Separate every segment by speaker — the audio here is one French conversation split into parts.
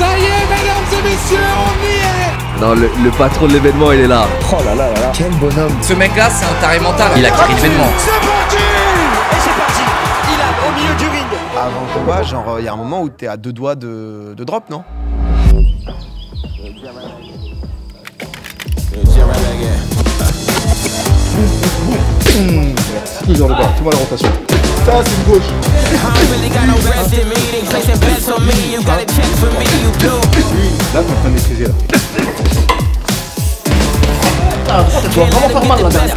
Speaker 1: Ça y est, mesdames et messieurs, on y est.
Speaker 2: Non, le patron de l'événement, il est là.
Speaker 3: Oh là là là là. Quel bonhomme.
Speaker 4: Ce mec-là, c'est un taré mental. Il a créé l'événement.
Speaker 1: C'est parti.
Speaker 5: Et c'est parti. Il a au milieu du ring.
Speaker 6: Avant le combat, genre, il y a un moment où t'es à 2 doigts de drop, non?
Speaker 3: Toujours le bas, tout mal la rotation. Ça, c'est une gauche. Là, t'es en train de maîtriser, là. Ah, ça doit vraiment faire mal, là, derrière.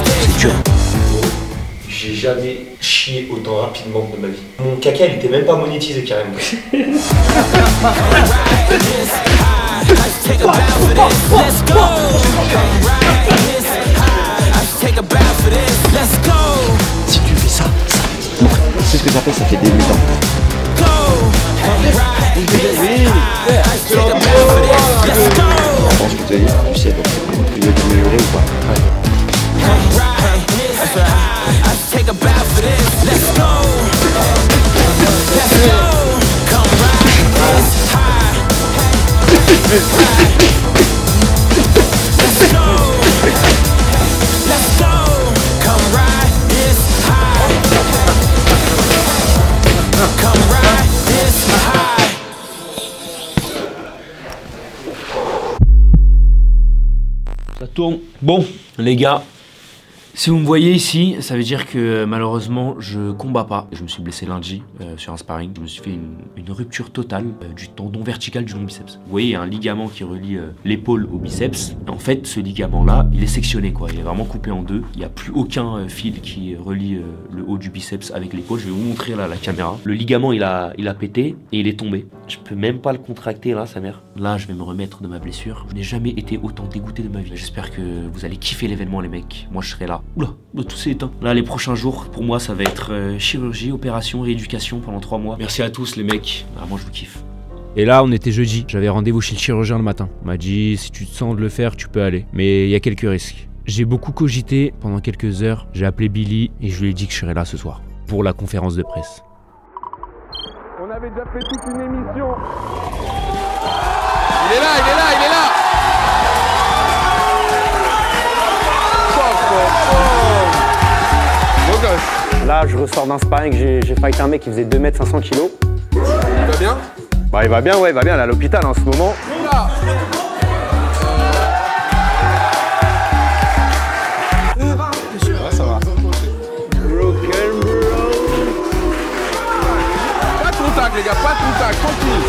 Speaker 2: C'est dur.
Speaker 7: J'ai jamais chié autant rapidement de ma vie. Mon caca, il était même pas monétisé carrément.
Speaker 3: Si tu fais ça, c'est ce que j'appelle, ça fait des mutants. Je pense que tu sais, donc, tu veux t'améliorer ou pas?
Speaker 8: Ça tourne. Bon, les gars, si vous me voyez ici, ça veut dire que malheureusement je combats pas. Je me suis blessé lundi sur un sparring. Je me suis fait une rupture totale du tendon vertical du long biceps. Vous voyez, il y a un ligament qui relie l'épaule au biceps. En fait, ce ligament-là, il est sectionné quoi. Il est vraiment coupé en deux. Il n'y a plus aucun fil qui relie le haut du biceps avec l'épaule. Je vais vous montrer là la caméra. Le ligament, il a pété et il est tombé. Je peux même pas le contracter là, sa mère. Là, je vais me remettre de ma blessure. Je n'ai jamais été autant dégoûté de ma vie. J'espère que vous allez kiffer l'événement, les mecs. Moi, je serai là. Oula, tout s'est éteint. Là, les prochains jours, pour moi, ça va être chirurgie, opération, rééducation pendant 3 mois. Merci à tous, les mecs. Ah, moi, je vous kiffe.
Speaker 9: Et là, on était jeudi. J'avais rendez-vous chez le chirurgien le matin. On m'a dit, si tu te sens de le faire, tu peux aller. Mais il y a quelques risques. J'ai beaucoup cogité pendant quelques heures. J'ai appelé Billy et je lui ai dit que je serais là ce soir pour la conférence de presse.
Speaker 1: On avait déjà fait toute une émission. Il est là, il est là, il est là. Beau gosse.
Speaker 10: Là, je ressors d'un sparring, j'ai fight un mec qui faisait 2 mètres 500 kilos.
Speaker 1: Il va bien?
Speaker 10: Bah, il va bien, ouais, il va bien, il est à l'hôpital en ce moment.
Speaker 1: Oula.
Speaker 6: Ouais, ça va.
Speaker 1: Pas de contact, les gars, pas de contact, tranquille.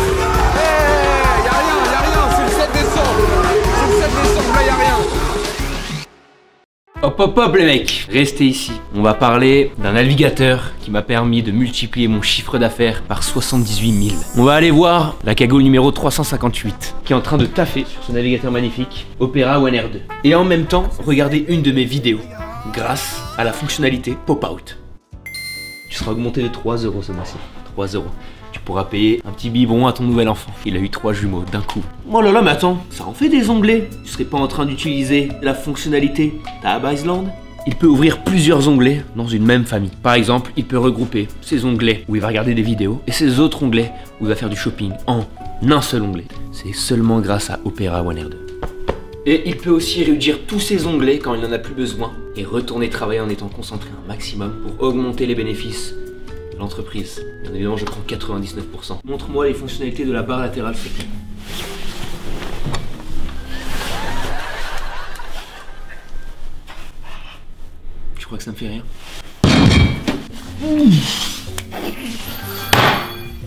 Speaker 1: Hey, y'a rien, c'est le 7 décembre. C'est le 7 décembre, là, y'a rien.
Speaker 8: Hop hop hop les mecs, restez ici. On va parler d'un navigateur qui m'a permis de multiplier mon chiffre d'affaires par 78 000. On va aller voir la cagoule numéro 358 qui est en train de taffer sur ce navigateur magnifique Opera One R2. Et en même temps, regardez une de mes vidéos grâce à la fonctionnalité Pop-Out. Tu seras augmenté de 3 € ce mois-ci. 3 €. Tu pourras payer un petit biberon à ton nouvel enfant. Il a eu 3 jumeaux d'un coup. Oh là là, mais attends, ça en fait des onglets. Tu serais pas en train d'utiliser la fonctionnalité Tab Island? Il peut ouvrir plusieurs onglets dans une même famille. Par exemple, il peut regrouper ses onglets où il va regarder des vidéos et ses autres onglets où il va faire du shopping en un seul onglet. C'est seulement grâce à Opera One R2. Et il peut aussi réduire tous ses onglets quand il n'en a plus besoin et retourner travailler en étant concentré un maximum pour augmenter les bénéfices de l'entreprise. Bien évidemment, je prends 99%. Montre-moi les fonctionnalités de la barre latérale, s'il te plaît. Tu crois que ça me fait rien?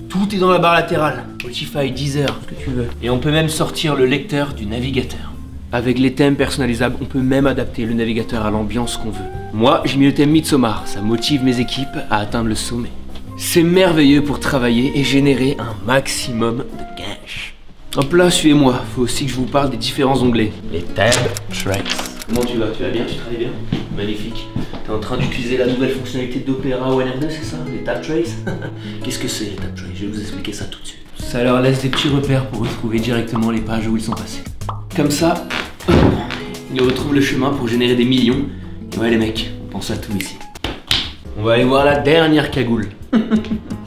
Speaker 8: Tout est dans la barre latérale. Spotify, Deezer, ce que tu veux. Et on peut même sortir le lecteur du navigateur. Avec les thèmes personnalisables, on peut même adapter le navigateur à l'ambiance qu'on veut. Moi, j'ai mis le thème Midsommar. Ça motive mes équipes à atteindre le sommet. C'est merveilleux pour travailler et générer un maximum de cash. Hop là, suivez-moi. Faut aussi que je vous parle des différents onglets. Les tab trace. Comment tu vas? Tu vas bien? Tu travailles bien? Magnifique. T'es en train d'utiliser la nouvelle fonctionnalité d'Opera One R2, c'est ça? Les tab trace? Qu'est-ce que c'est les tab trace? Je vais vous expliquer ça tout de suite. Ça leur laisse des petits repères pour retrouver directement les pages où ils sont passés. Comme ça, ils retrouvent le chemin pour générer des millions. Et ouais les mecs, on pense à tout ici. On va aller voir la dernière cagoule.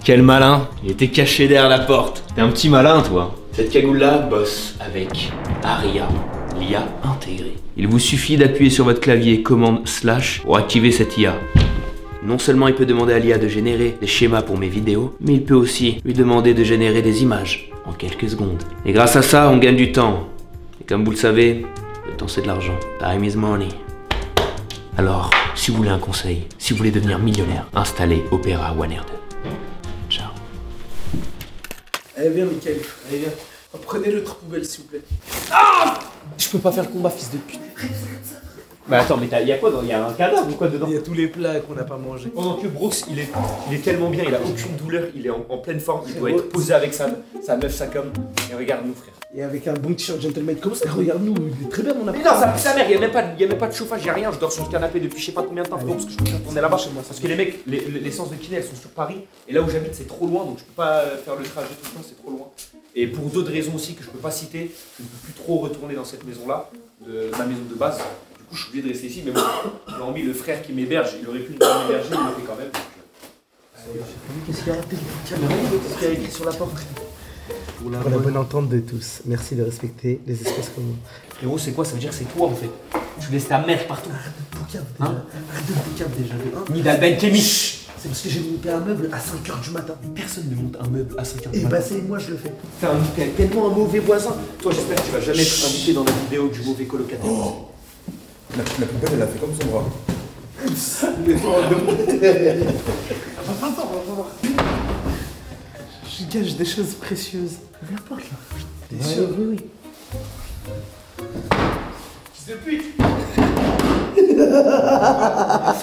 Speaker 8: Quel malin, il était caché derrière la porte. T'es un petit malin, toi. Cette cagoule-là bosse avec Aria, l'IA intégrée. Il vous suffit d'appuyer sur votre clavier commande / pour activer cette IA. Non seulement il peut demander à l'IA de générer des schémas pour mes vidéos, mais il peut aussi lui demander de générer des images en quelques secondes. Et grâce à ça, on gagne du temps. Et comme vous le savez, le temps c'est de l'argent. Time is money. Alors, si vous voulez un conseil, si vous voulez devenir millionnaire, installez Opera One R2. Ciao.
Speaker 11: Allez, viens, Mickaël. Allez, viens. Prenez le poubelle, s'il vous plaît. Ah! Je peux pas faire le combat, fils de pute.
Speaker 8: Bah attends, mais y'a quoi dedans? Y'a un cadavre ou quoi dedans?
Speaker 11: Il y a tous les plats qu'on n'a pas mangés.
Speaker 7: Pendant que Brooks, il est tellement bien, il a aucune douleur, il est en pleine forme, il doit être posé avec sa meuf, sa com. Et regarde-nous, frère.
Speaker 11: Et avec un bon t-shirt gentleman, comment ça? Regarde-nous, il est très bien mon appart.
Speaker 7: Mais non, ça pue sa mère, il y a même pas de chauffage, y'a rien, je dors sur le canapé depuis je sais pas combien de temps, parce que je peux pas tourner là-bas. Parce que les mecs, les séances de kiné, elles sont sur Paris, et là où j'habite, c'est trop loin, donc je peux pas faire le trajet tout le temps, c'est trop loin. Et pour d'autres raisons aussi que je peux pas citer, je ne peux plus trop retourner dans cette maison-là, de ma maison de base. Du coup, je suis obligé de rester ici, mais bon, hormis le frère qui m'héberge, il aurait pu m'héberger, il le fait quand même.
Speaker 11: Qu'est-ce qu'il y a à Qu'est-ce qu'il y a écrit sur la porte? Pour la bonne entente de tous. Merci de respecter les espaces communs.
Speaker 7: Frérot, c'est quoi? Ça veut dire que c'est toi en fait. Tu laisses ta mère partout.
Speaker 11: Arrête de boucave déjà. Arrête de boucave déjà.
Speaker 7: Nida Ben Kemi.
Speaker 11: C'est parce que j'ai monté un meuble à 5h du matin.
Speaker 7: Personne ne monte un meuble à 5h du
Speaker 11: Et
Speaker 7: matin.
Speaker 11: bah c'est moi je le fais.
Speaker 7: T'es tellement un mauvais voisin. Toi, j'espère que tu vas jamais être invité dans la vidéo du mauvais colocataire.
Speaker 1: Oh. La poubelle, elle a fait comme son bras.
Speaker 11: Je gâche des choses précieuses. Viens pas là. T'es sûr? Oui.
Speaker 7: Fils de pute.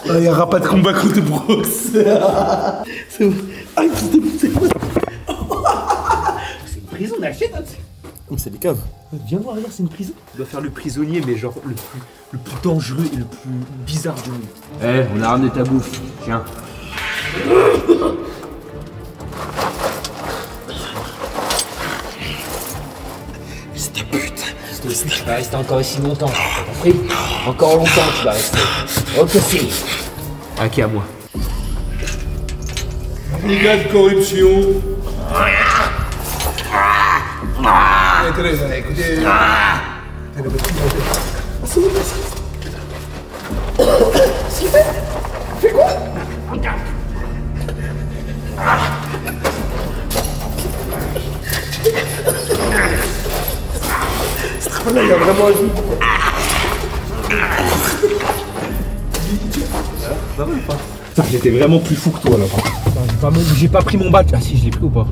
Speaker 11: Il n'y aura pas de combat contre Brooks. C'est bon. Ah, fils de pute, c'est quoi?
Speaker 7: C'est une prison, on achète.
Speaker 1: C'est des caves.
Speaker 11: Viens voir, regarde, c'est une prison.
Speaker 7: Tu dois faire le prisonnier, mais genre le plus dangereux et le plus bizarre du monde.
Speaker 8: Eh, on a ramené ta bouffe. Tiens.
Speaker 11: Fils de pute.
Speaker 4: Tu vas rester encore ici longtemps, t'as compris? Encore longtemps tu vas rester. Ok, si.
Speaker 8: Ok, à moi.
Speaker 7: Les gars de corruption.
Speaker 11: Écoutez. Fais quoi? Là, il y a vraiment un jeu.
Speaker 7: Ça va ou pas? Putain, j'étais vraiment plus fou que toi là. J'ai pas pris mon badge. Ah si, je l'ai pris ou pas?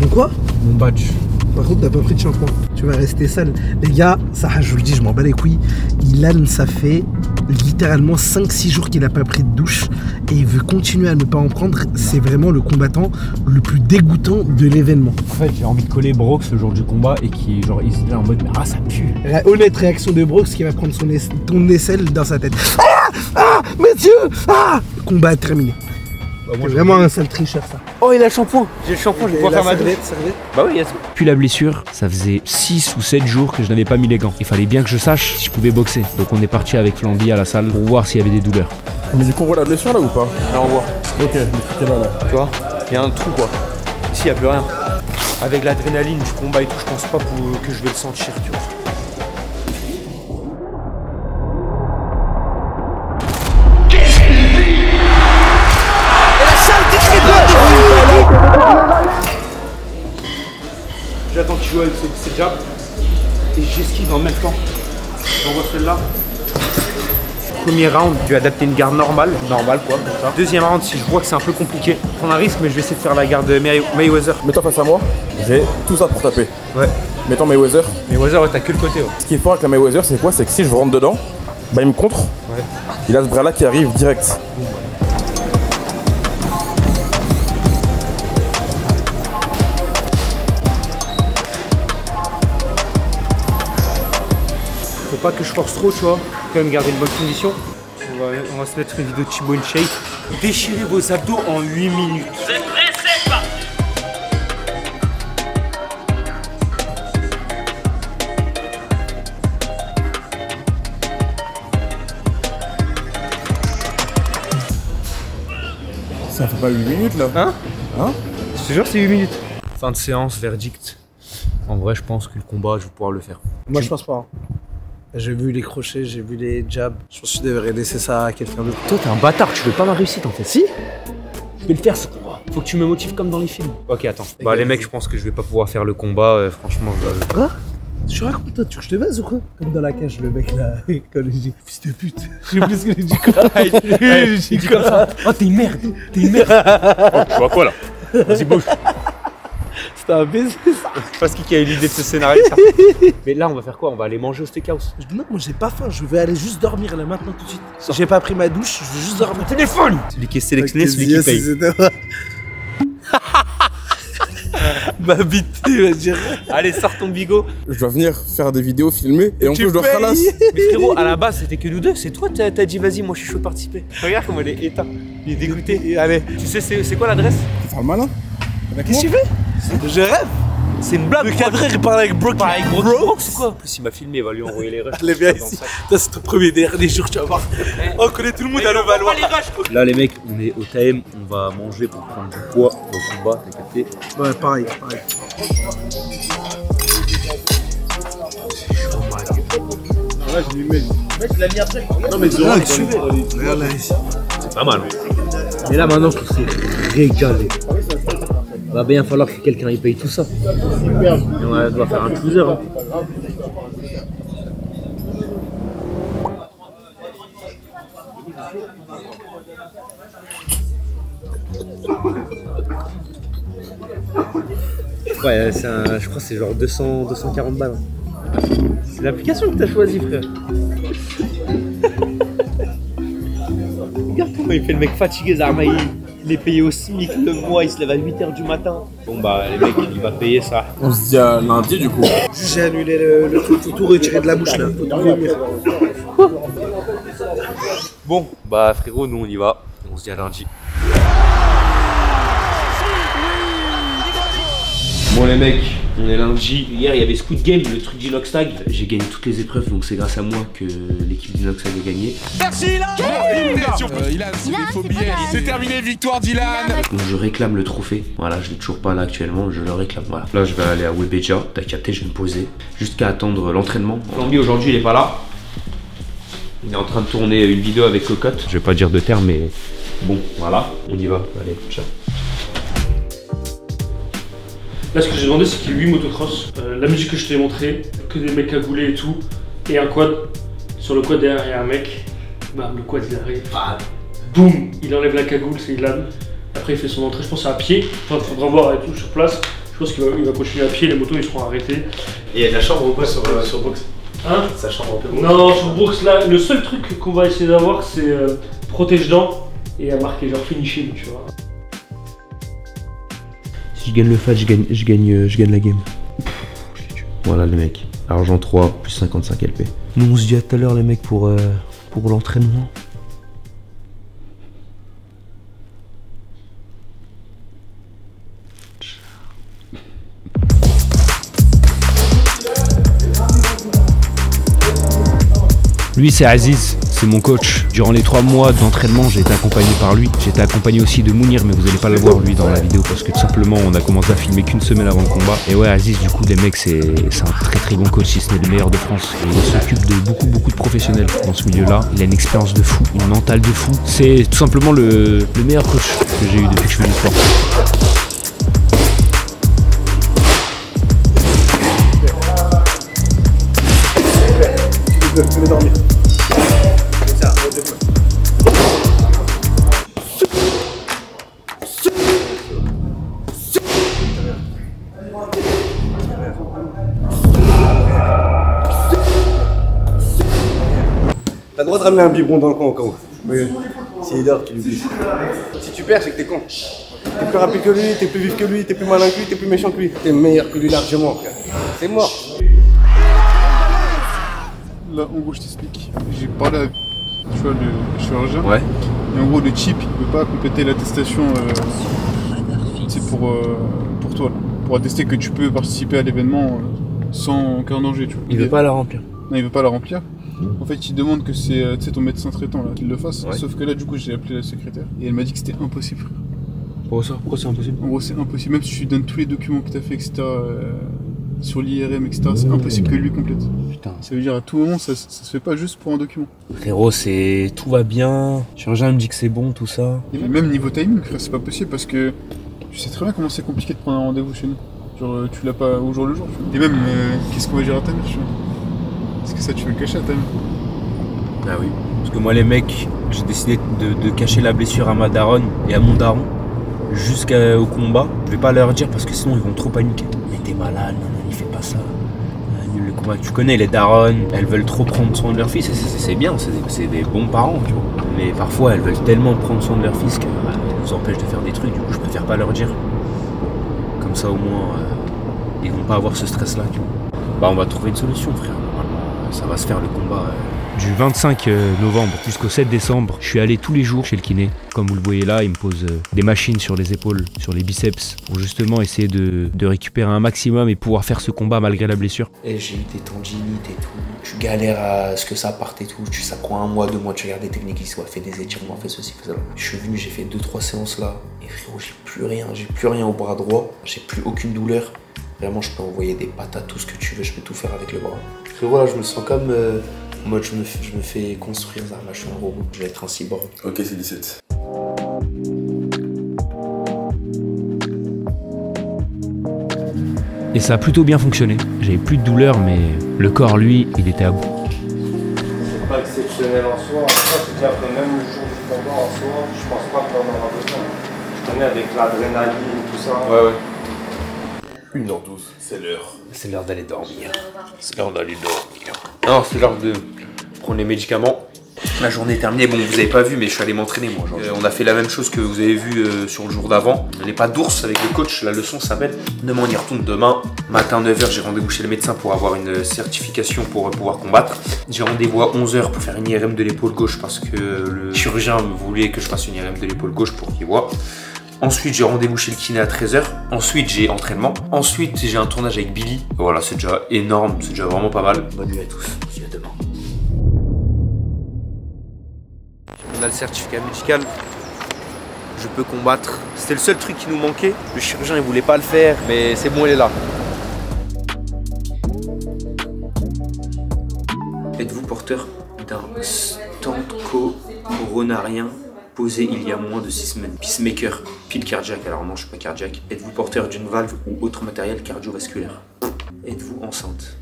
Speaker 11: Ton quoi?
Speaker 7: Mon badge.
Speaker 11: Par contre, t'as pas pris de shampoing. Tu vas rester sale. Les gars, ça, je vous le dis, je m'en bats les couilles. Ilan, ça fait littéralement 5-6 jours qu'il a pas pris de douche et il veut continuer à ne pas en prendre. C'est vraiment le combattant le plus dégoûtant de l'événement.
Speaker 9: En fait, j'ai envie de coller Brox le jour du combat et qui, genre, il se dit en mode, mais ah, ça pue.
Speaker 11: La honnête réaction de Brox qui va prendre ton aisselle dans sa tête. Ah, messieurs, ah, combat terminé. C'est vraiment un sale tricheur ça.
Speaker 7: Oh, il a le shampoing. J'ai le shampoing, je vais pouvoir faire ma douche. Bah oui, il y a tout.
Speaker 9: Puis la blessure, ça faisait 6 ou 7 jours que je n'avais pas mis les gants. Il fallait bien que je sache si je pouvais boxer. Donc on est parti avec Flamby à la salle pour voir s'il y avait des douleurs.
Speaker 1: Mais du coup, on voit la blessure là ou pas?
Speaker 7: Là, on voit.
Speaker 1: Ok, le truc est là.
Speaker 7: Tu vois, il y a un trou quoi. Ici, il n'y a plus rien. Avec l'adrénaline du combat et tout, je pense pas que je vais le sentir, tu vois. J'attends qu'il joue avec ses jabs et j'esquive en même temps. J'envoie celle-là. Premier round, je vais adapter une garde normale quoi, comme ça. Deuxième round, si je vois que c'est un peu compliqué, je vais prendre un risque, mais je vais essayer de faire la garde Mayweather.
Speaker 1: Mets-toi face à moi, j'ai tout ça pour taper.
Speaker 7: Ouais.
Speaker 1: Mettons Mayweather.
Speaker 7: Mayweather, ouais, t'as que le côté. Ouais.
Speaker 1: Ce qui est fort avec la Mayweather, c'est quoi? C'est que si je rentre dedans, bah il me contre.
Speaker 7: Ouais.
Speaker 1: Il a ce bras là qui arrive direct.
Speaker 7: Faut pas que je force trop, tu vois. Faut quand même garder une bonne condition. On va se mettre une vidéo de T-Bone Shake. Déchirez vos abdos en 8 minutes. Vous êtes prêts, c'est parti.
Speaker 1: Ça fait pas 8 minutes là.
Speaker 9: Hein Je te jure, c'est 8 minutes. Fin de séance, verdict. En vrai, je pense que le combat, je vais pouvoir le faire.
Speaker 11: Moi, je pense pas. J'ai vu les crochets, j'ai vu les jabs. Je pense que je devrais laisser ça à quelqu'un d'autre.
Speaker 9: Toi, t'es un bâtard, tu veux pas ma réussite en fait. Si. Je vais le faire ce combat. Faut que tu me motives comme dans les films. Ok, attends. Bah, les mecs, je pense que je vais pas pouvoir faire le combat. Franchement,
Speaker 11: Quoi? Tu racontes toi, tu veux que je te baise ou quoi? Comme dans la cage, le mec là, quand il dit fils de pute. Je sais plus ce que j'ai dit quoi.
Speaker 9: il dit comme ça. Oh, t'es une merde. T'es une merde.
Speaker 8: Tu vois quoi là? Vas-y, bouge.
Speaker 11: C'était un baiser ça.
Speaker 9: Parce qui a eu l'idée de ce scénario, ça. Mais là, on va faire quoi? On va aller manger au steakhouse.
Speaker 11: Non, moi j'ai pas faim, je vais aller juste dormir là maintenant tout de suite. J'ai pas pris ma douche, je veux juste dormir. Téléphone!
Speaker 9: Celui qui est sélectionné, celui qui paye.
Speaker 11: Ma bite, tu vas dire.
Speaker 9: Allez, sors ton bigot.
Speaker 1: Je dois venir faire des vidéos filmées et en plus je dois ralasse.
Speaker 9: Mais frérot, à la base, c'était que nous deux. C'est toi, t'as dit vas-y, moi je suis chaud de participer. Regarde comment il est éteint. Il est dégoûté.
Speaker 11: Allez.
Speaker 9: Tu sais, c'est quoi l'adresse?
Speaker 1: Tu parles malin?
Speaker 11: Qu'est-ce que tu fais? Je rêve.
Speaker 9: C'est une blague.
Speaker 11: Le cadreur il parle avec Brooke.
Speaker 9: Brooks ou quoi? En plus, il m'a filmé, il va lui envoyer les rushs.
Speaker 11: Les viens ici. Ça, c'est ton premier dernier jour, tu vas voir. On connaît tout le monde à Levallois.
Speaker 9: Là, les mecs, on est au TM. On va manger pour prendre du poids pour le combat. T'as capté?
Speaker 11: Ouais, pareil.
Speaker 1: Là, je lui mets.
Speaker 11: Mec, tu l'as mis après. Non, mais regarde là ici.
Speaker 9: C'est pas mal.
Speaker 4: Mais là, maintenant, faut se régaler. Il va bien falloir que quelqu'un y paye tout ça. Et on doit faire un cruiser. Hein. Ouais, je crois que c'est genre 240 balles. C'est l'application que t'as choisi, frère. Regarde comment il fait le mec fatigué, Zarma. Il est payé au SMIC le mois, il se lève à 8h du matin. Bon bah les mecs, il va payer ça.
Speaker 1: On se dit à lundi du coup.
Speaker 11: J'ai annulé le truc, faut tout retirer de la bouche là. Faut tout revenir.
Speaker 9: Bon, bah frérot, nous on y va. On se dit à lundi. Bon les mecs, on est lundi. Hier il y avait Squid Game, le truc d'Inoxtag. J'ai gagné toutes les épreuves, donc c'est grâce à moi que l'équipe d'Inoxtag a gagné.
Speaker 5: Merci Ilan.
Speaker 1: Ilan, c'est terminé, victoire d'Ilan.
Speaker 8: Donc je réclame le trophée. Voilà, je l'ai toujours pas là actuellement, je le réclame. Voilà. Là je vais aller à Webeja, t'as capté, je vais me poser jusqu'à attendre l'entraînement. Flamby aujourd'hui il est pas là. Il est en train de tourner une vidéo avec Cocotte. Je vais pas dire de terme, mais bon, voilà, on y va. Allez, ciao.
Speaker 12: Là, ce que j'ai demandé, c'est qu'il y ait 8 motocross. La musique que je t'ai montré, que des mecs cagoulés et tout, et un quad. Sur le quad derrière, il y a un mec. Bam, le quad il arrive. Boum, il enlève la cagoule, c'est Ilan. Après, il fait son entrée, je pense à pied. Enfin, il faudra voir et tout sur place. Je pense qu'il va continuer à pied, les motos ils seront arrêtés.
Speaker 13: Et il y a de la chambre ou pas sur Box?
Speaker 12: Hein?
Speaker 13: Sa chambre un peu.
Speaker 12: Non, sur Box, là, le seul truc qu'on va essayer d'avoir, c'est protège-dents et à marquer genre finishing, tu vois.
Speaker 8: Si je gagne le FAT, je gagne la game. Voilà les mecs. Argent 3 plus 55 LP. Nous on se dit à tout à l'heure les mecs pour l'entraînement. Lui c'est Aziz, c'est mon coach. Durant les 3 mois d'entraînement, j'ai été accompagné par lui. J'ai été accompagné aussi de Mounir, mais vous allez pas le voir lui dans la vidéo parce que tout simplement on a commencé à filmer qu'une semaine avant le combat. Et ouais, Aziz, du coup les mecs c'est un très bon coach, si ce n'est le meilleur de France. Et il s'occupe de beaucoup de professionnels dans ce milieu-là. Il a une expérience de fou, une mentale de fou. C'est tout simplement le meilleur coach que j'ai eu depuis que je fais du sport.
Speaker 11: Je vais dormir.
Speaker 3: T'as le droit de ramener un biberon dans le coin au cas où. Oui. C'est Hidar qui lui dit. Si tu perds, c'est que t'es con. T'es plus rapide que lui, t'es plus vif que lui, t'es plus malin que lui, t'es plus méchant que lui. T'es meilleur que lui largement, frère. C'est mort.
Speaker 1: Là, en gros, je t'explique. J'ai parlé avec le chirurgien.
Speaker 8: Ouais.
Speaker 1: Et en gros, le chip, il peut pas compléter l'attestation. C'est pour toi, là. Pour attester que tu peux participer à l'événement sans aucun danger, tu vois.
Speaker 4: Il veut pas la remplir.
Speaker 1: Non, il veut pas la remplir. En fait, il demande que c'est ton médecin traitant là, qu'il le fasse. Ouais. Sauf que là, du coup, j'ai appelé la secrétaire et elle m'a dit que c'était impossible, frère.
Speaker 9: Pourquoi ça? Pourquoi c'est impossible?
Speaker 1: En gros, c'est impossible. Même si tu donnes tous les documents que tu as fait, etc., sur l'IRM, etc., c'est impossible que lui complète.
Speaker 9: Putain.
Speaker 1: Ça veut dire à tout moment, ça se fait pas juste pour un document.
Speaker 9: Frérot, tout va bien. Le chirurgien me dit que c'est bon, tout ça.
Speaker 1: Et même niveau timing, frère, c'est pas possible parce que tu sais très bien comment c'est compliqué de prendre un rendez-vous chez nous. Genre, tu l'as pas au jour le jour. Tu vois. Et même, qu'est-ce qu'on va dire à ta mère, tu vois? Est-ce que ça, tu veux le cacher à ta mère?
Speaker 9: Ah oui. Parce que moi, les mecs, j'ai décidé de cacher la blessure à ma daronne et à mon daron jusqu'au combat. Je vais pas leur dire parce que sinon ils vont trop paniquer. Mais t'es malade, il fait pas ça. Le combat, tu connais les daronnes, elles veulent trop prendre soin de leur fils, c'est bien, c'est des bons parents, tu vois. Mais parfois elles veulent tellement prendre soin de leur fils qu'elles nous empêchent de faire des trucs, du coup je préfère pas leur dire. Comme ça au moins ils vont pas avoir ce stress là, tu vois. Bah on va trouver une solution, frère, normalement ça va se faire le combat. Du 25 novembre jusqu'au 7 décembre, je suis allé tous les jours chez le kiné. Comme vous le voyez là, il me pose des machines sur les épaules, sur les biceps, pour justement essayer de récupérer un maximum et pouvoir faire ce combat malgré la blessure.
Speaker 14: Et j'ai eu des tendinites et tout. Tu galères à ce que ça parte et tout. Ça prend 1 mois, 2 mois, tu regardes des techniques ici, fais des étirements, fais ceci, fais ça. Je suis venu, j'ai fait 2-3 séances là. Et frérot, j'ai plus rien au bras droit. J'ai plus aucune douleur. Vraiment, je peux envoyer des patates, tout ce que tu veux, je peux tout faire avec le bras. Frérot, là, je me sens comme... en mode, je me fais construire ça, je suis un robot, je vais être un cyborg.
Speaker 3: Ok, c'est 17.
Speaker 9: Et ça a plutôt bien fonctionné. J'avais plus de douleur, mais le corps, lui, il était à bout.
Speaker 15: C'est pas exceptionnel en soi. C'est-à-dire que même le jour du combat en soi, je pense pas qu'on en aura besoin. Je connais avec l'adrénaline, tout ça.
Speaker 7: Ouais.
Speaker 3: 1h12, c'est l'heure.
Speaker 7: C'est l'heure d'aller dormir. C'est l'heure d'aller dormir. Non, c'est l'heure de prendre les médicaments. La journée est terminée. Bon, vous avez pas vu, mais je suis allé m'entraîner moi. On a fait la même chose que vous avez vu sur le jour d'avant. Les pas d'ours avec le coach. La leçon s'appelle demain, on y retourne demain. Matin 9h, j'ai rendez-vous chez le médecin pour avoir une certification pour pouvoir combattre. J'ai rendez-vous à 11h pour faire une IRM de l'épaule gauche parce que le chirurgien voulait que je fasse une IRM de l'épaule gauche pour qu'il voit. Ensuite, j'ai rendez-vous chez le kiné à 13h. Ensuite, j'ai entraînement. Ensuite, j'ai un tournage avec Billy. Voilà, c'est déjà énorme. C'est déjà vraiment pas mal. Bonne nuit à tous. On se dit à demain. On a le certificat médical. Je peux combattre. C'était le seul truc qui nous manquait. Le chirurgien, il voulait pas le faire. Mais c'est bon, il est là. Êtes-vous porteur d'un stent coronarien posé il y a moins de 6 semaines? Peacemaker, pile cardiaque. Alors non, je suis pas cardiaque. Êtes-vous porteur d'une valve ou autre matériel cardiovasculaire? Êtes-vous enceinte?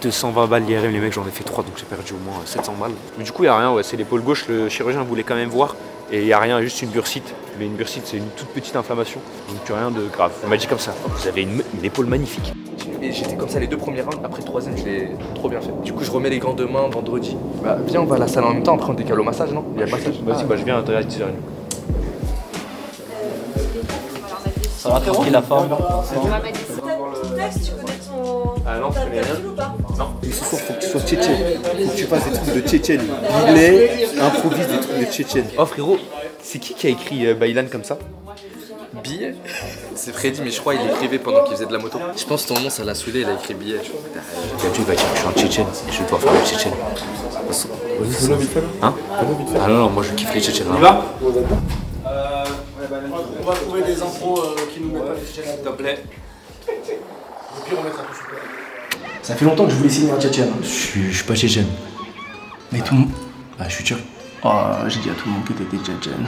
Speaker 7: 220 balles l'IRM, les mecs, j'en ai fait 3, donc j'ai perdu au moins 700 balles. Mais du coup, il n'y a rien, ouais, c'est l'épaule gauche, le chirurgien voulait quand même voir. Et il n'y a rien, juste une bursite. Mais une bursite, c'est une toute petite inflammation, donc rien de grave. Il m'a dit comme ça, vous avez une épaule magnifique.
Speaker 16: Et j'étais comme ça les 2 premiers rounds, après le 3e, je l'ai trop bien fait. Du coup, je remets les gants de main vendredi. Bah, viens, on va à la salle en même temps, après on décale au massage, non? Il y a le massage.
Speaker 7: Vas-y, bah je viens à 10h30.
Speaker 16: Ça va, tranquille la forme?
Speaker 7: Ah non, je connais rien. Non.
Speaker 3: Et ce soir, faut que tu sois tchétchène. Faut que tu fasses des trucs de tchétchène. Il improvise des trucs de tchétchène.
Speaker 7: Oh frérot, c'est qui a écrit Baylan comme ça?
Speaker 16: Billet? C'est Freddy, mais je crois qu'il l'écrivait pendant qu'il faisait de la moto. Je pense que ton nom, ça l'a saoulé, il a écrit billet.
Speaker 7: Tu vas dire que je suis un tchétchène et je vais devoir faire le tchétchène.
Speaker 3: Vas-y, vite fait là.
Speaker 7: Hein? Ah non, moi je kiffe les tchétchènes.
Speaker 15: On y va? On va trouver des infos qui nous mettent pas les tchétchènes, s'il te plaît. Au pire, on mettra tout.
Speaker 11: Ça fait longtemps que je voulais signer un tchétchène.
Speaker 9: Je suis pas tchétchène.
Speaker 11: Mais tout le monde.
Speaker 9: Bah, je suis turc.
Speaker 11: Oh, j'ai dit à tout le monde que t'étais tchétchène.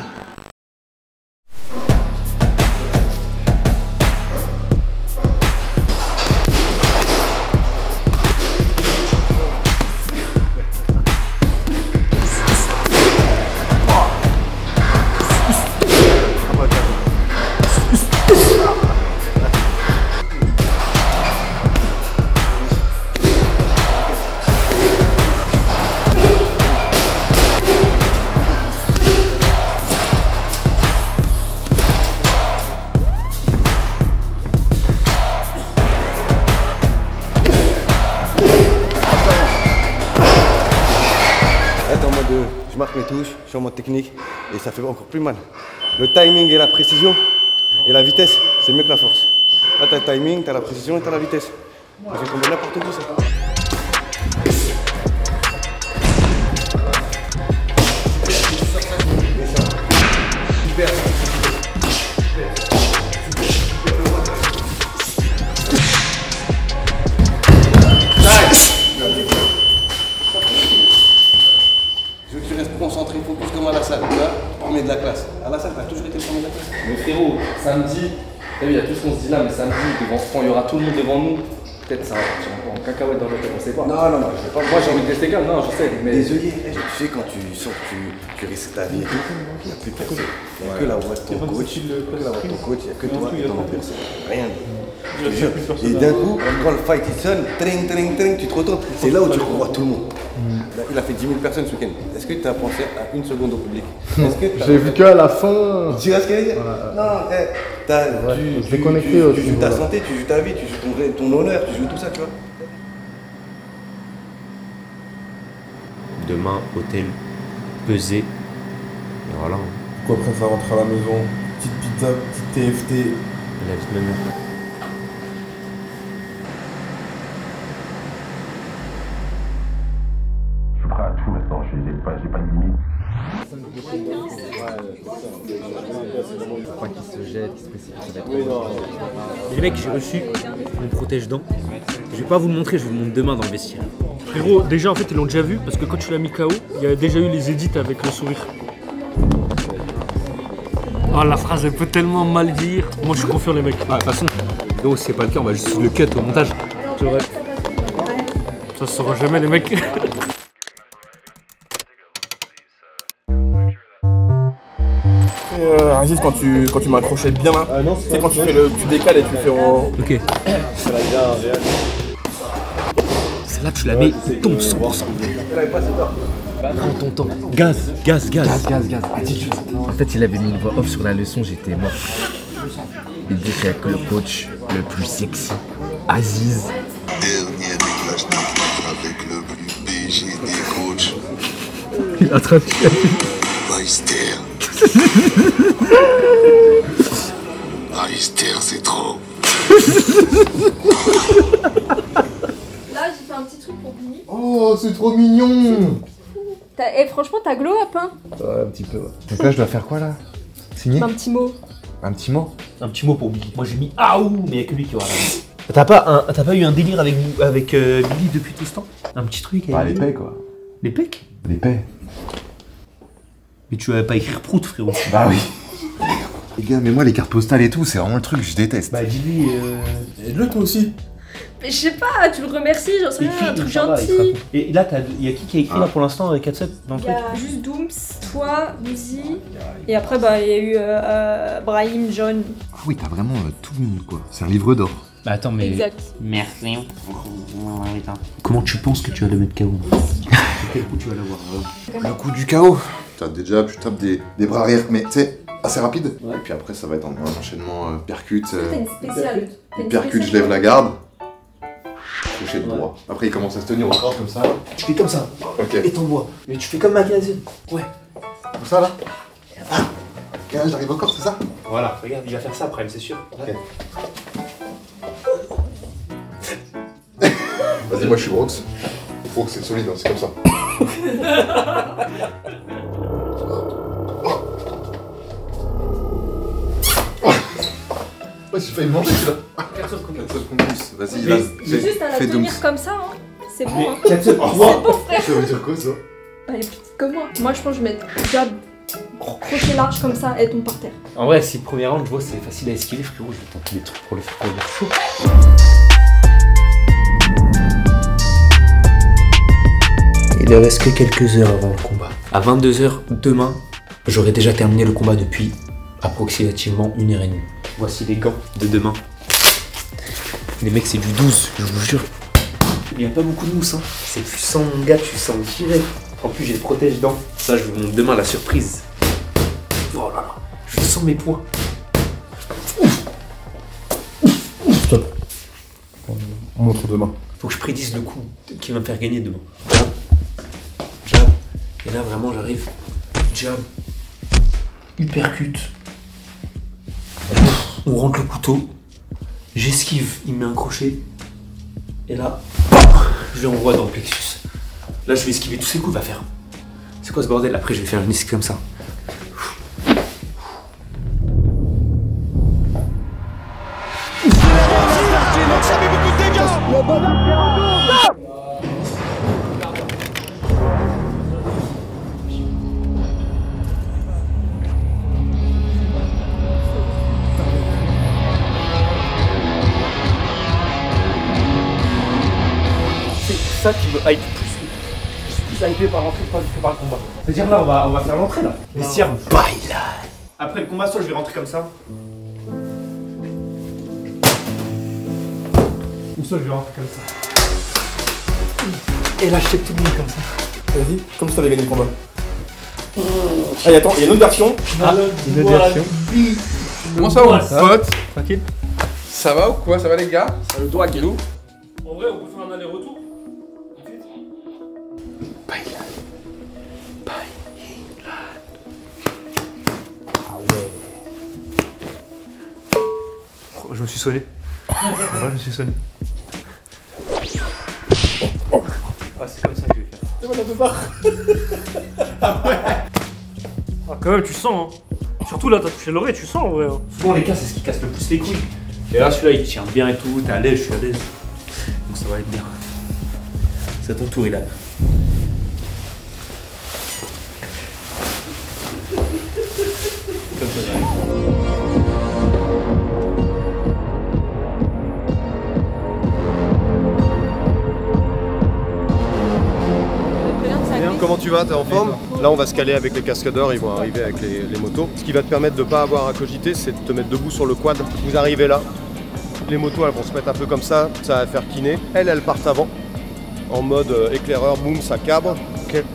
Speaker 3: Je marque mes touches, je suis en mode technique et ça fait encore plus mal. Le timing et la précision et la vitesse, c'est mieux que la force. Là, t'as le timing, t'as la précision et t'as la vitesse. Ça fait tomber n'importe où ça. premier de la classe. À la salle, t'as toujours été le premier de la classe.
Speaker 16: Mais frérot, samedi, t'as vu, il y a tout ce qu'on se dit là, mais samedi, quand il y aura tout le monde devant nous, peut-être ça va partir en cacahuète dans le tête, on sait pas.
Speaker 3: Non, je sais pas.
Speaker 16: Moi j'ai envie de rester calme, non, je sais. Mais...
Speaker 3: Des œillets, tu sais, quand tu sens que tu risques ta vie, il n'y a plus personne. Il n'y a que la voix de ton coach, il n'y a que toi et ton adversaire. Rien d'autre. Je te jure. Et d'un coup, quand le fight il sonne, tu te retournes, c'est là où tu revois tout le monde. Il a fait 10 000 personnes ce week-end. Est-ce que tu as pensé à une seconde au public?
Speaker 11: J'ai vu qu'à la fin.
Speaker 3: Tu vois ce qu'elle dit? Non,
Speaker 11: je l'ai connecté.
Speaker 3: Tu joues ta santé, tu joues ta vie, tu joues ton honneur, tu joues tout ça, tu vois.
Speaker 9: Demain, hôtel, pesé. Et voilà.
Speaker 17: Pourquoi après ça rentre à la maison? Petite pizza, petite TFT.
Speaker 9: La vie de ma mère.
Speaker 17: Je suis prêt à tout maintenant, j'ai pas de limite.
Speaker 9: Faut pas qu'il se jette, qu'il se précipite. Les mecs, j'ai reçu mon protège-dents. Je vais pas vous le montrer, je vous le montre demain dans le vestiaire.
Speaker 12: Frérot, déjà en fait ils l'ont déjà vu parce que quand tu l'as mis KO, il y a déjà eu les édits avec le sourire. Oh la phrase elle peut tellement mal dire. Moi je suis confiant les mecs.
Speaker 9: Ah, de toute façon, si c'est pas le cas, on va juste le cut au montage.
Speaker 12: C'est vrai. Ça se saura jamais les mecs.
Speaker 16: Aziz, quand tu m'accrochais bien là, tu sais quand tu décales et tu le fais en...
Speaker 9: Ok.
Speaker 16: Ça va bien,
Speaker 9: Celle-là tu la mets, il tombe 100%. Prends ton temps. Gaz.
Speaker 14: Attitude. En fait, il avait mis une voix off sur la leçon, j'étais mort. Il dit qu'il y a que le coach le plus sexy, Aziz.
Speaker 18: Dernier déclasse avec le plus BG des coachs.
Speaker 14: Il est en train de tuer.
Speaker 18: Meister. Meister, c'est trop.
Speaker 19: Là, j'ai fait un petit truc pour Billy.
Speaker 11: Oh, c'est trop mignon.
Speaker 19: Et franchement, t'as glow up, hein?
Speaker 6: Ouais, un petit peu. Donc là, je dois faire quoi là? Signer?
Speaker 19: Un petit mot.
Speaker 6: Un petit mot?
Speaker 9: Un petit mot pour Billy. Moi j'ai mis Aouh, mais il n'y a que lui qui aura la main. T'as pas eu un délire avec Billy depuis tout ce temps? Un petit truc avec
Speaker 6: les pecs quoi.
Speaker 9: Les pecs?
Speaker 6: Les pecs.
Speaker 9: Mais tu vas pas écrire prout frérot.
Speaker 6: Bah oui. Les gars, mais moi les cartes postales et tout, c'est vraiment le truc que je déteste.
Speaker 9: Bah dis-lui,
Speaker 16: aide-le toi aussi.
Speaker 19: Mais je sais pas, tu le remercies, j'en sais rien, un truc gentil.
Speaker 9: Et là, il y a qui a écrit là pour l'instant avec Katsep dans le
Speaker 19: Il y
Speaker 9: truc?
Speaker 19: a juste Dooms, toi, Bouzy, et après bah il y a eu Brahim, John.
Speaker 6: Ah oui, t'as vraiment tout mis quoi. C'est un livre d'or.
Speaker 9: Bah attends, mais.
Speaker 19: Exact.
Speaker 9: Merci. Comment tu penses que tu vas le mettre KO? Quel coup tu vas l'avoir?
Speaker 6: Le coup du chaos. Déjà, tu tapes des bras arrière, mais tu sais, assez rapide. Ouais. Et puis après, ça va être un enchaînement percute.
Speaker 19: T'as une spéciale.
Speaker 6: Percute, je lève la garde. Crochet de droit. Après, il commence à se tenir au corps comme ça.
Speaker 9: Tu fais comme ça.
Speaker 6: Ok.
Speaker 9: Et t'envoies. Mais tu fais comme Magazine. Ouais.
Speaker 6: Comme ça là. Ah. Là, j'arrive au corps, c'est ça?
Speaker 9: Voilà. Regarde, il va faire ça après, c'est sûr.
Speaker 6: Ok. Vas-y, moi je suis Brooks. Faut que c'est solide, hein, c'est comme ça. Ouais, j'ai failli me manger celui-là. 4 secondes plus. Vas-y, là.
Speaker 19: Juste à la tenir comme ça, hein. C'est bon, hein.
Speaker 9: 4 secondes.
Speaker 19: C'est bon, frère.
Speaker 6: Ça veut dire quoi ça?
Speaker 19: Elle est plus petite que moi. Moi, je pense que je vais mettre jab, crochet large comme ça et tombe par terre.
Speaker 9: En vrai, si le premier round, je vois, c'est facile à esquiver, frérot. Je vais tenter des trucs pour le faire chaud.
Speaker 14: Il ne reste que quelques heures avant le combat. À 22h demain, j'aurai déjà terminé le combat depuis approximativement 1h30.
Speaker 9: Voici les gants de demain. Les mecs, c'est du 12, je vous jure. Il n'y a pas beaucoup de mousse, hein. C'est tu sens mon gars, tu sens direct. En plus, j'ai le protège-dents. Ça, je vous montre demain la surprise. Oh là là, je sens mes poings.
Speaker 17: Stop. On montre demain.
Speaker 9: Faut que je prédise le coup qui va me faire gagner demain. Jab. Et là, vraiment, j'arrive. Jab. Uppercut. On rentre le couteau. J'esquive. Il me met un crochet. Et là, je l'envoie dans le plexus. Là, je vais esquiver tous ces coups. Il va faire. C'est quoi ce bordel? Après, je vais faire une esquive comme ça.
Speaker 7: hype plus. Je suis plus hypé par l'entrée que par le combat. C'est-à-dire là, on va faire l'entrée là. Vestiaire, baila. Après le combat, soit je vais rentrer comme ça. Ou soit je vais rentrer comme ça. Et lâcher tout le monde comme ça.
Speaker 3: Vas-y, comme si t'avais gagné le combat. Allez, attends, il y a une autre version.
Speaker 7: Une autre version.
Speaker 3: Comment ça va, pote?
Speaker 7: Tranquille.
Speaker 3: Ça va ou quoi? Ça va les gars? Le doigt, Guilou.
Speaker 12: En vrai, on peut faire un aller-retour.
Speaker 7: Je me suis sonné. Ouais, je me suis sonné. Ah, c'est comme ça que je vais faire.
Speaker 3: C'est bon, on peut pas.
Speaker 12: Ah ouais. Ah, quand même, tu sens, hein. Surtout là, t'as touché l'oreille, tu sens en vrai. Hein.
Speaker 7: Souvent, les cas, c'est ce qui casse le plus les couilles. Et là, celui-là, il tient bien et tout. T'es à l'aise, je suis à l'aise. Donc ça va être bien. C'est à ton tour, Ilan. Comme ça, j'arrive.
Speaker 3: Comment tu vas? T'es en forme? Là on va se caler avec les cascadeurs, ils vont arriver avec les motos. Ce qui va te permettre de ne pas avoir à cogiter, c'est de te mettre debout sur le quad. Vous arrivez là, les motos elles vont se mettre un peu comme ça va faire kiné. Elles partent avant, en mode éclaireur, boum, ça cabre.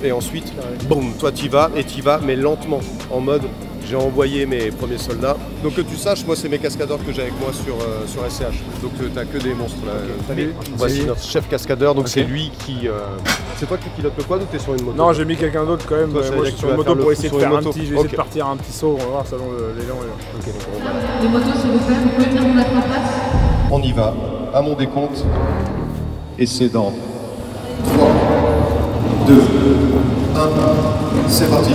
Speaker 3: Et ensuite, boum, toi t'y vas et t'y vas, mais lentement, en mode j'ai envoyé mes premiers soldats. Donc que tu saches, moi c'est mes cascadeurs que j'ai avec moi sur SCH. Donc t'as que des monstres là. Voici notre chef cascadeur, donc c'est lui qui... C'est toi qui pilote le quad ou t'es sur une moto?
Speaker 1: Non, j'ai mis quelqu'un d'autre quand même.
Speaker 3: Toi,
Speaker 1: moi je suis sur une moto pour essayer de faire un petit... Je vais essayer de partir un petit saut, on va voir selon l'élan.
Speaker 20: Des motos s'il vous plaît, vous pouvez venir vous mettre en place.
Speaker 3: On y va, à mon décompte, et c'est dans 3, 2, 1, c'est parti.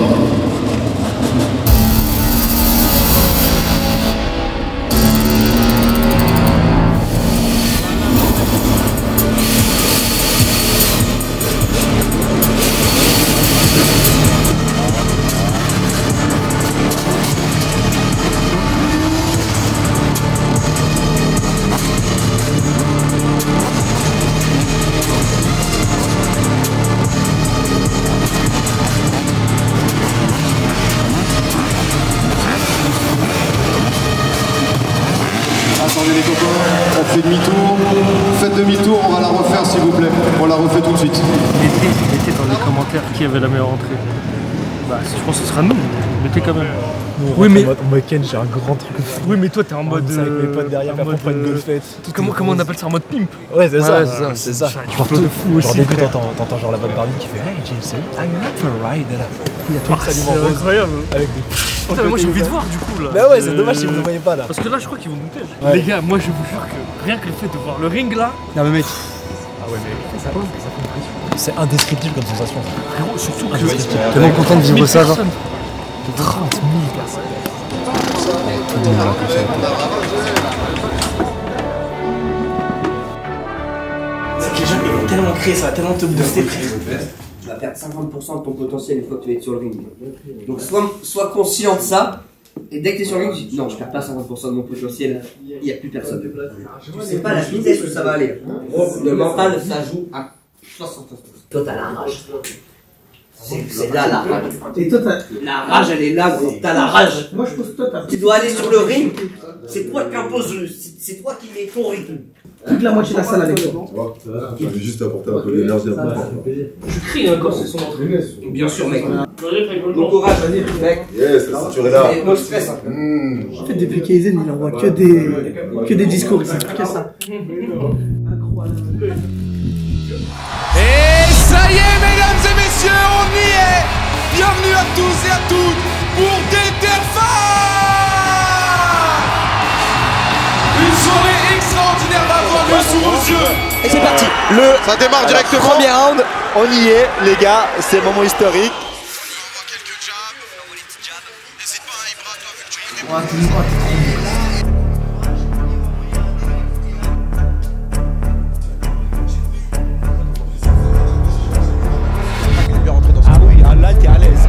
Speaker 3: Attendez les copains, on fait demi-tour. Faites demi-tour, on va la refaire s'il vous plaît. On la refait tout de suite.
Speaker 12: Mettez dans les commentaires qui avait la meilleure entrée. Bah, je pense que ce sera nous. Mettez quand même.
Speaker 11: Oui, mais en mode Ken, j'ai un grand truc.
Speaker 12: Oui, mais toi, t'es en mode.
Speaker 11: Avec mes potes derrière, après on prend une golfette.
Speaker 12: Comment on appelle ça en mode pimp?
Speaker 11: Ouais, c'est ça, c'est ça.
Speaker 12: Genre de fou aussi.
Speaker 11: Genre, t'entends genre la bonne Barbie qui fait Hey Jason, I'm up for a ride. Il y a tout le salut
Speaker 12: C'est incroyable.
Speaker 11: avec des.
Speaker 12: Putain, mais moi j'ai envie de voir du coup là.
Speaker 11: Bah ouais, c'est dommage si vous ne voyez pas là.
Speaker 12: Parce que là, je crois qu'ils vont douter.
Speaker 11: Ouais.
Speaker 12: Les gars, moi je vous jure que rien que le fait de voir le ring là.
Speaker 11: Non mais mec.
Speaker 12: Ah ouais, mais ça fait une pression.
Speaker 11: C'est indescriptible comme sensation.
Speaker 12: Frérot, surtout que.
Speaker 11: Tellement content de vivre ça, genre.
Speaker 12: 30 000 personnes.
Speaker 14: C'est que les gens ils vont tellement créer, ça va tellement te booster. Tu vas perdre 50% de ton potentiel une fois que tu vas être sur le ring. Donc sois conscient de ça. Et dès que tu es sur le ring, tu dis non, je perds pas 50% de mon potentiel, il n'y a plus personne. Tu sais pas la vitesse où ça va aller. Le mental, ça joue à 60%. Toi, t'as la rage. C'est là la rage. Et toi, la rage, elle est là, gros. T'as la rage. Moi, je pense que toi, tu dois aller sur le ring. C'est toi qui impose, c'est toi qui mets ton rythme. Toute la moitié de la salle avec toi.
Speaker 17: Tu vas juste apporter un peu d'énergie à mon corps.
Speaker 12: Je crie quand c'est son entrée.
Speaker 14: Bien sûr, mec.
Speaker 12: Bon
Speaker 14: courage, mec.
Speaker 17: Yes, la ceinture est là.
Speaker 14: No stress.
Speaker 11: En fait, depuis Kaizen, il envoie que des discours, c'est que ça.
Speaker 5: Et ça y est, mesdames et messieurs, on y est. Bienvenue à tous et à toutes pour Déterfa. Une soirée extraordinaire d'avoir vu sous vos yeux.
Speaker 21: Et c'est parti. Ça démarre directement. Premier round, on y est, les gars. C'est un moment historique. Ah oui, là t'es à l'aise.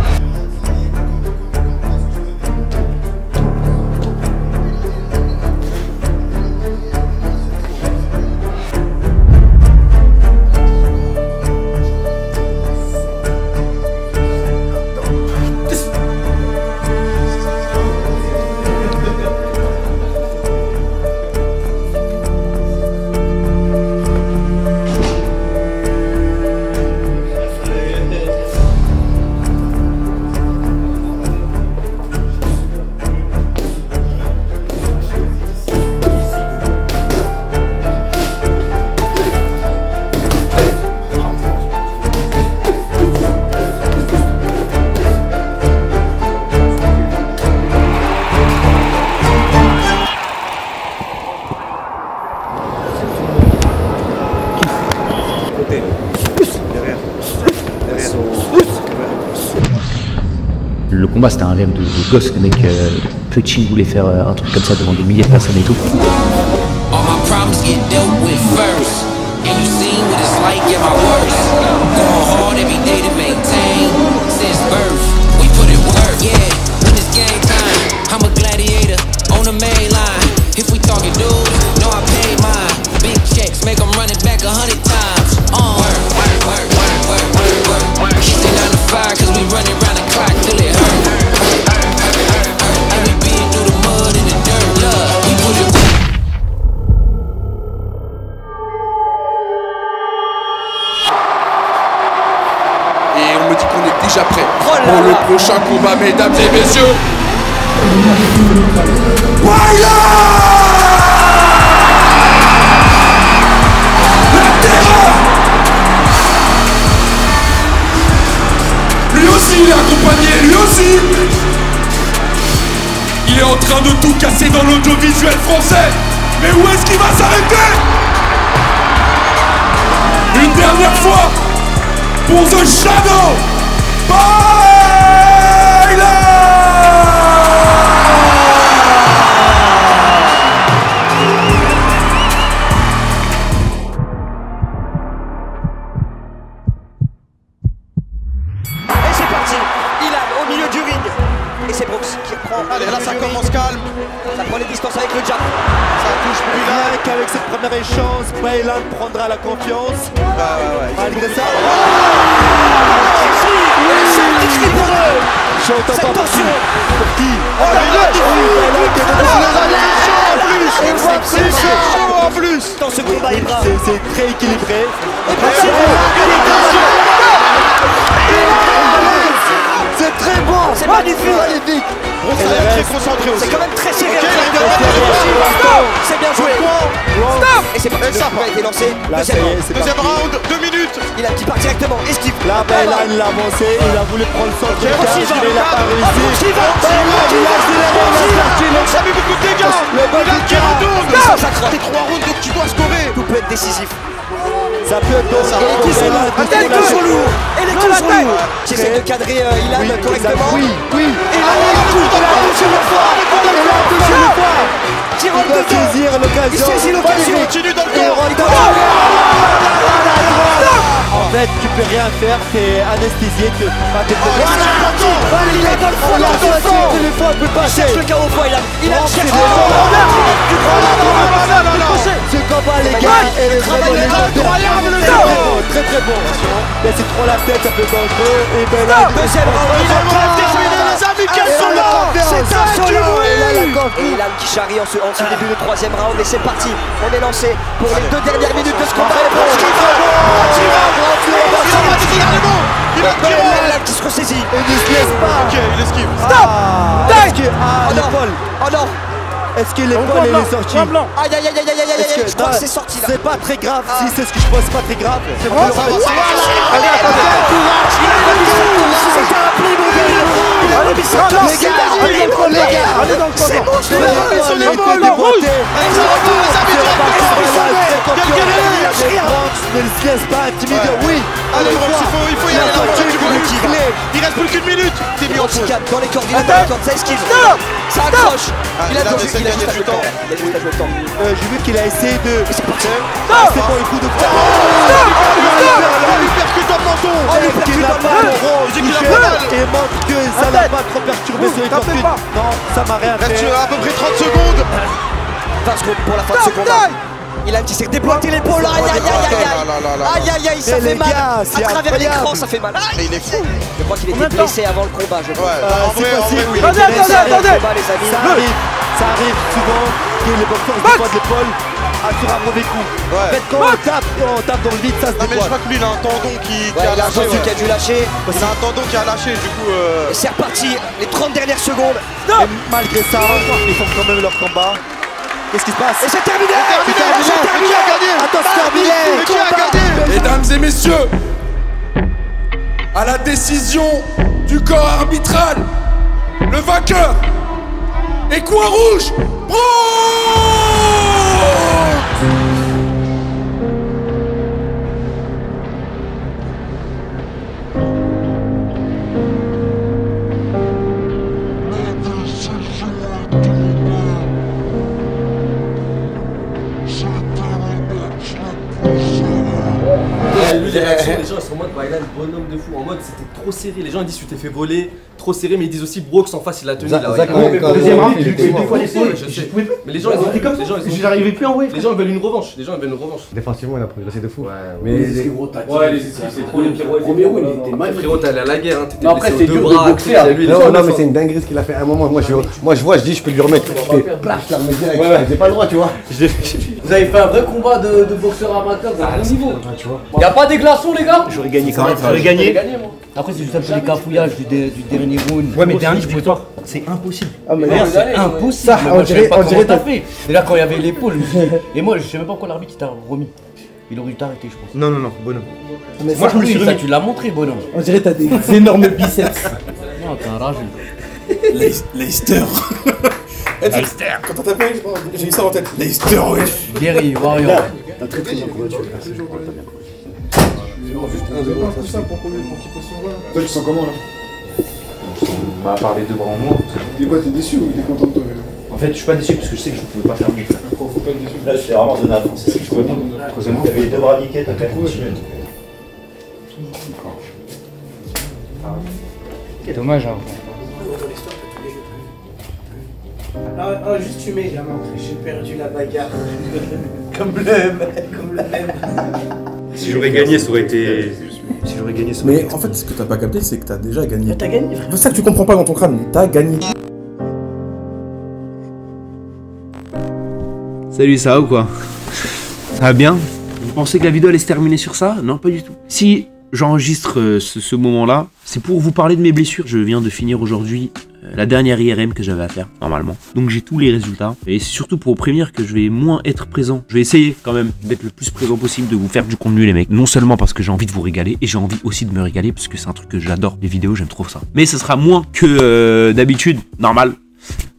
Speaker 2: Le combat, c'était un rêve de gosse. Le mec petit voulait faire un truc comme ça devant des milliers de personnes et tout.
Speaker 22: All my problems get dealt with first. And you seen what it's like at my worst. Going hard every day to maintain. Since birth, we put in work. Yeah, when it's game time, I'm a gladiator on the main line. If we talking dudes, no I paid mine. Big checks, make them run it back 100 times. Work, work, work, work, work, work, work, work. Keep the 9 to 5 cause we running round the clock till it hurt. And we been through the mud and the dirt. Love, we put it.
Speaker 5: Et on me dit qu'on est déjà prêt pour le prochain combat, mesdames et messieurs. Voilà! La terreur! Lui aussi il est accompagné, lui aussi! Il est en train de tout casser dans l'audiovisuel français. Mais où est-ce qu'il va s'arrêter? Une dernière fois pour The Shadow
Speaker 21: Et c'est parti, Ilan au milieu du ring. Et c'est Brooks qui reprend. Allez, là ça commence calme. Ça prend les distances avec le jab. Ça touche plus Ilan qu'avec cette première échange, Ilan prendra la confiance. Malgré ça. C'est écrit pour eux. Cette tension. Pour qui? C'est chaud en plus. Dans ce combat, c'est très équilibré. C'est très bon, c'est magnifique. On s'est très concentré aussi. C'est quand même très serré. C'est bien joué. Stop. Et c'est parti. Le coup a été lancé. Deuxième round, 2 minutes. Il a qui part directement. Esquive. Là, Ilan il a avancé. Il a voulu prendre son cage. Mais il a pas réussi. Il a mis beaucoup de dégâts. Ilan qui retourne. Ça craque. 3 rounds donc tu dois scorer. Tout peut être décisif. Ça peut être bon, ça va. Et les coups sont lourds. Et les coups sont lourds. J'essaie de cadrer Ilan correctement. Oui. Et là, la deuxième fois. Qui rentre dedans. Il saisit l'occasion. Il continue dans le corps. En fait, tu peux rien faire, t'es anesthésié, t'es pas tes problèmes. Il est dans le fond, il peut pas. Cherche le KO point, il a cherché le ce combat, les gars, est incroyable. Très très bon. Mais c'est trop la tête, ça fait dangereux. Et ben là, deuxième round, il a les amis, quel solo. C'est un solo. Et Ilan qui charrie en ce début de troisième round. Et c'est parti, on est lancé pour les 2 dernières minutes de ce combat. Il a tiré. Ilan qui se ressaisit. Il ne se laisse pas. Ok, il esquive. Stop. Oh non. Est-ce que l'épaule est sortie? Aïe aïe aïe aïe aïe aïe. Je crois que c'est sorti là. C'est pas très grave. Si c'est ce que je pense, c'est pas très grave. C'est bon, ça va. Allez, courage. C'est un pli, mon gars. Allez, les gars. Allez dans le c'est bon, je l'ai rouge. Ne se laisse pas intimider. Oui. Allez, il faut y aller. Il reste plus qu'une minute. T'es mis en fou. Dans les cordes, ça esquive. Ça accroche. Il a juste à jouer le temps. J'ai vu qu'il a essayé de. C'est parti. C'est bon, le coup de poing. Il percute dans le menton. Il a pas le rond. Et montre que ça n'a pas trop perturbé son écorcule. Non, ça m'a rien fait. Reste à peu près 30 secondes. 20 secondes pour la fin de ce combat. Ilan qui s'est débloqué l'épaule. Aïe, ça fait mal. À travers l'écran, ça fait mal. Mais il est fou. Je crois qu'il était blessé avant le combat. Je crois. C'est possible. Attendez. Ça arrive souvent que les boxeurs se dépoitent l'épaule sur un mauvais coup. En fait, quand on tape dans le vide, ça se dépoite. Mais je crois que lui, il a un tendon qui a lâché. Qui a dû lâcher. Il a un tendon qui a lâché, du coup. Et c'est reparti. Les 30 dernières secondes. Et malgré ça, ils font quand même leur combat. Qu'est-ce qui se passe? Et c'est terminé! C'est terminé! Qui a gagné? Attends, c'est terminé! Qui a gagné?
Speaker 5: Mesdames et messieurs, à la décision du corps arbitral, le vainqueur est Coin Rouge!
Speaker 3: là, le bonhomme de fou. En mode, c'était trop serré. Les gens ils disent tu t'es fait voler, trop serré, mais ils disent aussi Brox en face il l'a tenu. Deuxième round, il lui fait 2 fois l'épaule. Mais les gens ils ont comme ça. J'arrivais plus en wave. Les gens veulent une revanche.
Speaker 10: Défensivement, il a progressé de fou.
Speaker 3: Mais les esquives, c'est trop les pirouettes. Premier round, il était mal. Frérot, t'es allé à la guerre.
Speaker 10: Après, c'est dur de boxer. Non, mais c'est une dinguerie ce qu'il a fait à un moment. Moi, je vois, je dis, je peux lui remettre. Je fais plaf, je la remets direct. J'ai pas le droit, tu vois.
Speaker 3: Vous avez fait un vrai combat de boxeur amateur, vous avez un bon niveau. Y'a pas des glaçons, les gars?
Speaker 10: J'aurais gagné quand même.
Speaker 3: J'aurais gagné.
Speaker 10: Après, c'est juste un peu les cafouillages du dernier round.
Speaker 14: Ouais, mais dernier, je pouvais pas. C'est impossible.
Speaker 10: Ah, mais
Speaker 14: c'est impossible.
Speaker 10: Ça, on dirait
Speaker 14: t'as fait. Déjà, quand il y avait l'épaule, et moi, je sais même pas pourquoi l'arbitre t'a remis. Il aurait dû t'arrêter, je pense.
Speaker 10: Non, bonhomme.
Speaker 14: Moi, je me suis remis. Tu l'as montré, bonhomme.
Speaker 11: On dirait t'as des énormes biceps.
Speaker 14: Non, t'es un rageux.
Speaker 5: Leicester. Leicester. Quand on t'appelle, j'ai eu ça en tête. Leicester, ouais.
Speaker 14: Gary, Warrior.
Speaker 10: T'as très bien couru, tu
Speaker 1: Toi, tu sens comment là?
Speaker 8: Bah, par les 2 bras en moins.
Speaker 1: T'es quoi, t'es déçu ou t'es content de toi?
Speaker 8: En fait, je suis pas déçu parce que je sais que je pouvais pas faire mieux.
Speaker 1: Faut pas être déçu.
Speaker 13: Là, je t'ai vraiment donné à fond, c'est ce que je pouvais pas. Troisièmement, t'avais les 2 bras niqués, t'as quand même continué.
Speaker 14: Dommage, hein.
Speaker 11: Ah, juste tu mets, gamin. J'ai perdu la bagarre. Comme le même.
Speaker 8: Si j'aurais gagné, ça aurait été.
Speaker 17: Mais en fait, ce que t'as pas capté, c'est que t'as déjà gagné.
Speaker 11: T'as gagné, frère.
Speaker 17: C'est ça que tu comprends pas dans ton crâne, t'as gagné.
Speaker 9: Salut, ça va ou quoi? Ça va bien? Vous pensez que la vidéo allait se terminer sur ça? Non, pas du tout. Si j'enregistre ce moment-là, c'est pour vous parler de mes blessures. Je viens de finir aujourd'hui la dernière IRM que j'avais à faire, normalement. Donc j'ai tous les résultats. Et c'est surtout pour vous prévenir que je vais moins être présent. Je vais essayer quand même d'être le plus présent possible, de vous faire du contenu, les mecs. Non seulement parce que j'ai envie de vous régaler, et j'ai envie aussi de me régaler, parce que c'est un truc que j'adore. Les vidéos, j'aime trop ça. Mais ce sera moins que d'habitude, normal.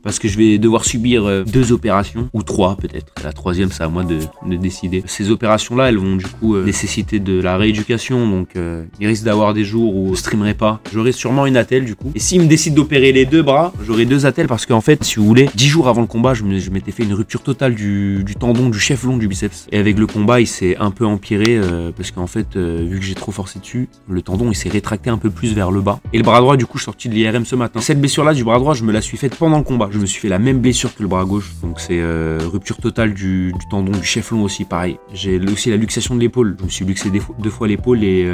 Speaker 9: Parce que je vais devoir subir 2 opérations, ou 3 peut-être. La 3e, c'est à moi de décider. Ces opérations-là, elles vont du coup nécessiter de la rééducation, donc il risque d'avoir des jours où je streamerai pas. J'aurai sûrement une attelle du coup. Et s'il me décide d'opérer les 2 bras, j'aurai 2 attelles parce qu'en fait, si vous voulez, 10 jours avant le combat, je m'étais fait une rupture totale du tendon, du chef long du biceps. Et avec le combat, il s'est un peu empiré parce qu'en fait, vu que j'ai trop forcé dessus, le tendon il s'est rétracté un peu plus vers le bas. Et le bras droit, du coup, je suis sorti de l'IRM ce matin. Cette blessure-là du bras droit, je me la suis faite pendant le combat. Je me suis fait la même blessure que le bras gauche, donc c'est rupture totale du tendon du chef long aussi, pareil. J'ai aussi la luxation de l'épaule. Je me suis luxé 2 fois l'épaule et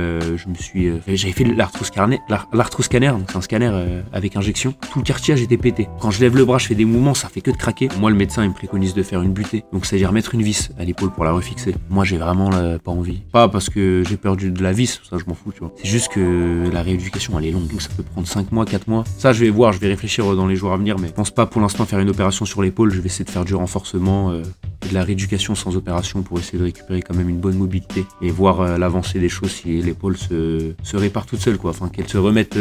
Speaker 9: j'avais fait l'arthroscanner, donc c'est un scanner avec injection. Tout le cartilage était pété. Quand je lève le bras, je fais des mouvements, ça fait que de craquer. Moi, le médecin il me préconise de faire une butée, donc c'est-à-dire mettre une vis à l'épaule pour la refixer. Moi, j'ai vraiment pas envie. Pas parce que j'ai peur de la vis, ça je m'en fous, tu vois. C'est juste que la rééducation elle est longue, donc ça peut prendre 5 mois, 4 mois. Ça, je vais voir, je vais réfléchir dans les jours à venir, mais je pense pas pour l'instant faire une opération sur l'épaule. Je vais essayer de faire du renforcement et de la rééducation sans opération pour essayer de récupérer quand même une bonne mobilité et voir l'avancée des choses si l'épaule se répare toute seule, quoi, enfin qu'elle se remette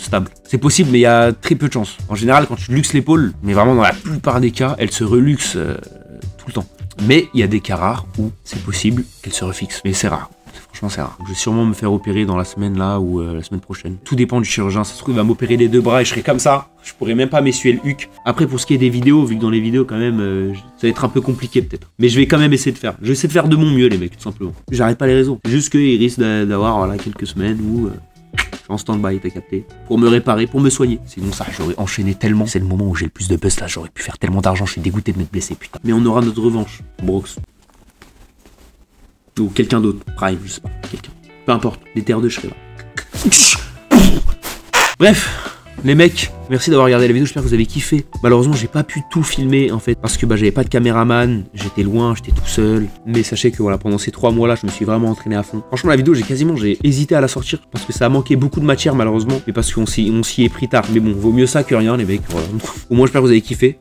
Speaker 9: stable. C'est possible, mais il y a très peu de chance. En général, quand tu luxes l'épaule, mais vraiment dans la plupart des cas, elle se reluxe tout le temps. Mais il y a des cas rares où c'est possible qu'elle se refixe, mais c'est rare. Franchement, c'est rare. Je vais sûrement me faire opérer dans la semaine là ou la semaine prochaine. Tout dépend du chirurgien. Ça se trouve, il va m'opérer les 2 bras et je serai comme ça. Je pourrais même pas m'essuyer le huc. Après, pour ce qui est des vidéos, vu que dans les vidéos, quand même, ça va être un peu compliqué peut-être. Mais je vais quand même essayer de faire. Je vais essayer de faire de mon mieux, les mecs, tout simplement. J'arrête pas les réseaux. Juste qu'il risque d'avoir voilà, quelques semaines où je suis en stand-by, t'as capté. Pour me réparer, pour me soigner. Sinon, ça, j'aurais enchaîné tellement. C'est le moment où j'ai le plus de buzz là. J'aurais pu faire tellement d'argent. Je suis dégoûté de m'être blessé, putain. Mais on aura notre revanche, Brox. Ou quelqu'un d'autre. Prime, je sais pas. Quelqu'un. Peu importe, les terres de je serai là. Bref, les mecs, merci d'avoir regardé la vidéo, j'espère que vous avez kiffé. Malheureusement, j'ai pas pu tout filmer en fait, parce que j'avais pas de caméraman, j'étais loin, j'étais tout seul. Mais sachez que voilà, pendant ces 3 mois-là, je me suis vraiment entraîné à fond. Franchement, la vidéo, j'ai hésité à la sortir, parce que ça a manqué beaucoup de matière malheureusement, mais parce qu'on s'y est pris tard. Mais bon, vaut mieux ça que rien, les mecs, voilà. Au moins, j'espère que vous avez kiffé.